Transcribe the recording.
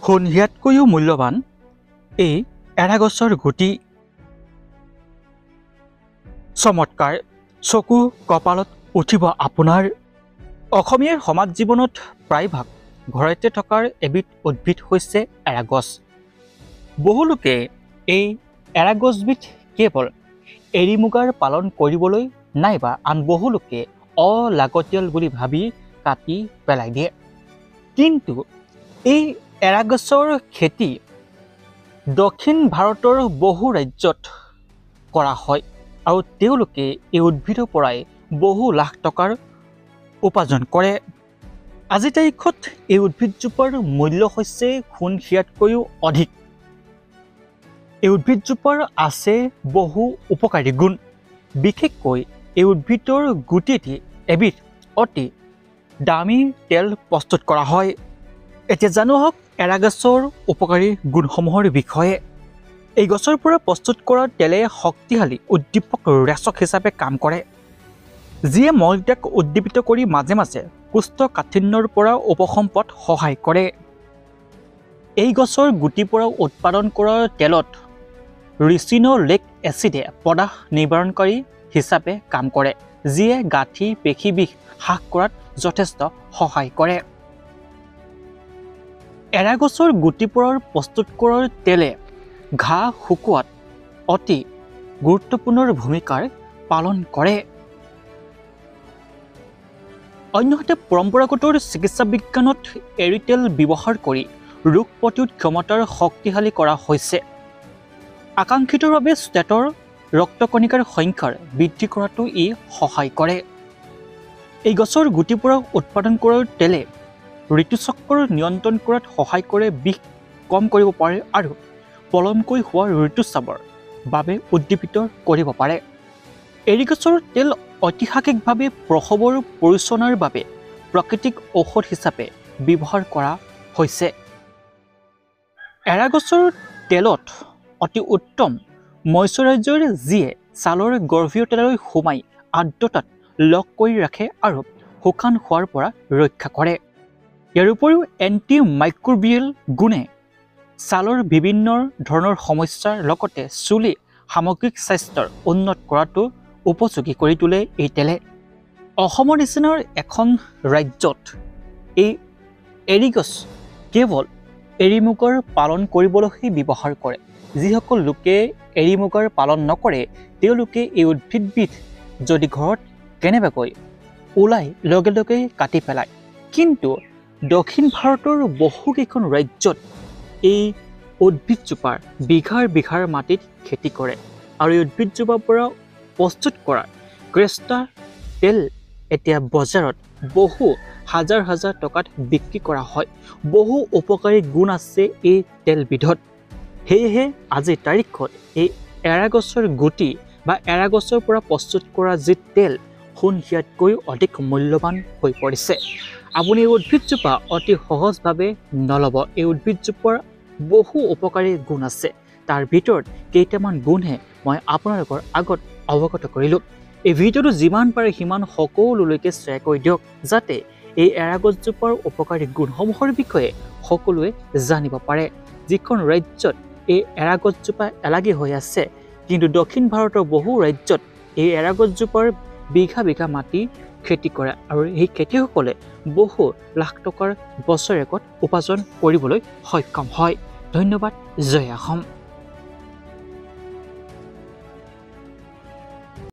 সোণহিয়াতকৈও মূল্যৱান এই এৰাগছৰ গুটি। চমৎকাৰ, চকু কপালত উঠিব আপোনাৰ। অসমীয়াৰ সমাজ জীৱনত প্ৰায়ভাগ ঘৰতে থকাৰ এবিধ উদ্ভিদ হৈছে এৰাগছ। বহু লোকে এই এৰাগছবিধ কেৱল এৰী মুগাৰ পালন কৰিবলৈ নাইবা আন বহু লোকে অলাগতিয়াল বুলি ভাবি কাটি পেলাই দিয়ে। কিন্তু এই এৰাগছৰ খেতি দক্ষিণ ভাৰতৰ বহু ৰাজ্যত কৰা হয় আৰু তেওঁলোকে এই উদ্ভিদৰ পৰাই বহু লাখ টকাৰ উপাৰ্জন কৰে। আজিৰ তাৰিখত এই উদ্ভিদজোপাৰ মূল্য হৈছে সোণহিয়াতকৈও অধিক। এই উদ্ভিদজোপাৰ আছে বহু উপকাৰী গুণ। বিশেষকৈ এই উদ্ভিদৰ গুটিটি এবিধ অতি দামী তেল প্ৰস্তুত কৰা হয়। এতিয়া জানো হওক এৰাগছৰ উপকাৰী গুণসমূহৰ বিষয়ে। এই গছৰ পৰা প্ৰস্তুত কৰা তেলে শক্তিশালী উদ্দীপক ৰেচক হিচাপে কাম কৰে, যিয়ে মলত্যাগ উদ্দীপিত কৰি মাজে মাজে কোষ্ঠকাঠিন্যৰ পৰা উপশম পোৱাত সহায় কৰে। এই গছৰ গুটিৰ পৰা উৎপাদন কৰা তেলত ৰিচিনোলেক এচিডে প্ৰদাহ নিবাৰণকাৰী হিচাপে কাম কৰে, যিয়ে গাঁঠি পেশী বিষ হ্ৰাস কৰাত যথেষ্ট সহায় কৰে। এৰাগছৰ গুটিৰ পৰা প্ৰস্তুত কৰা তেলে ঘাঁ শুকুৱাত অতি গুৰুত্বপূৰ্ণ ভূমিকা পালন কৰে। অন্যহাতে পৰম্পৰাগত চিকিৎসা বিজ্ঞানত এৰী তেল ব্যৱহাৰ কৰি ৰোগ প্ৰতিৰোধ ক্ষমতাৰ শক্তিশালী কৰা হৈছে। আকাংক্ষিতৰ বাবে শ্বেতৰ ৰক্তকণিকাৰ সংখ্যাৰ বৃদ্ধি কৰাটো ই সহায় কৰে। এই গছৰ গুটিৰ পৰা উৎপাদন কৰা তেলে ঋতুচক্ৰ নিয়ন্ত্ৰণ কৰাত সহায় কৰে, বিষ কম কৰিব পাৰে আৰু পলমকৈ হোৱা ঋতুস্ৰাৱৰ বাবে উদ্দীপিত কৰিব পাৰে। এৰী গছৰ তেল ঐতিহাসিকভাৱে প্ৰসৱৰ পৰিচালনাৰ বাবে প্ৰাকৃতিক ঔষধ হিচাপে ব্যৱহাৰ কৰা হৈছে। এৰাগছৰ তেলত অতি উত্তম ময়শ্চাৰাইজাৰ, যিয়ে ছালৰ গৰ্ভীয়তালৈ সোমাই আৰ্দ্ৰতাত লগ কৰি ৰাখে আৰু শুকান হোৱাৰ পৰা ৰক্ষা কৰে। ইয়াৰ উপৰিও এণ্টি মাইক্ৰবিয়েল গুণে ছালৰ বিভিন্ন ধৰণৰ সমস্যাৰ লগতে চুলি সামগ্ৰিক স্বাস্থ্যৰ উন্নত কৰাটো উপযোগী কৰি তোলে এই তেলে। অসমৰ নিচিনা এখন ৰাজ্যত এই এৰী গছ কেৱল এৰী মুগাৰ পালন কৰিবলৈহে ব্যৱহাৰ কৰে। যিসকল লোকে এৰী মুগাৰ পালন নকৰে তেওঁলোকে এই উদ্ভিদবিধ যদি ঘৰত কেনেবাকৈ ওলাই লগে লগে কাটি পেলায়। কিন্তু দক্ষিণ ভাৰতৰ বহুকেইখন ৰাজ্যত এই উদ্ভিদজোপাৰ বিঘাৰ বিঘাৰ মাটিত খেতি কৰে আৰু এই উদ্ভিদজোপাৰ পৰা প্ৰস্তুত কৰা ক্ৰেষ্টা তেল এতিয়া বজাৰত বহু হাজাৰ হাজাৰ টকাত বিক্ৰী কৰা হয়। বহু উপকাৰী গুণ আছে এই তেলবিধত। সেয়েহে আজিৰ তাৰিখত এই এৰাগছৰ গুটি বা এৰাগছৰ পৰা প্ৰস্তুত কৰা যি তেল সোণহিয়াতকৈ অধিক মূল্যৱান হৈ পৰিছে। আপুনি এই উদ্ভিদজোপা অতি সহজভাৱে নল'ব। এই উদ্ভিদজোপাৰ বহু উপকাৰী গুণ আছে, তাৰ ভিতৰত কেইটামান গুণহে মই আপোনালোকৰ আগত অৱগত কৰিলোঁ। এই ভিডিঅ'টো যিমান পাৰে সিমান সকলোলৈকে শ্বেয়াৰ কৰি দিয়ক, যাতে এই এৰাগছজোপাৰ উপকাৰী গুণসমূহৰ বিষয়ে সকলোৱে জানিব পাৰে। যিখন ৰাজ্যত এই এৰাগছজোপা এলাগী হৈ আছে, কিন্তু দক্ষিণ ভাৰতৰ বহু ৰাজ্যত এই এৰাগছজোপাৰ বিঘা বিঘা মাটি খেতি কৰে আৰু এই খেতিয়কসকলে বহু লাখ টকাৰ বছৰেকত উপাৰ্জন কৰিবলৈ সক্ষম হয়। ধন্যবাদ। জয় অসম।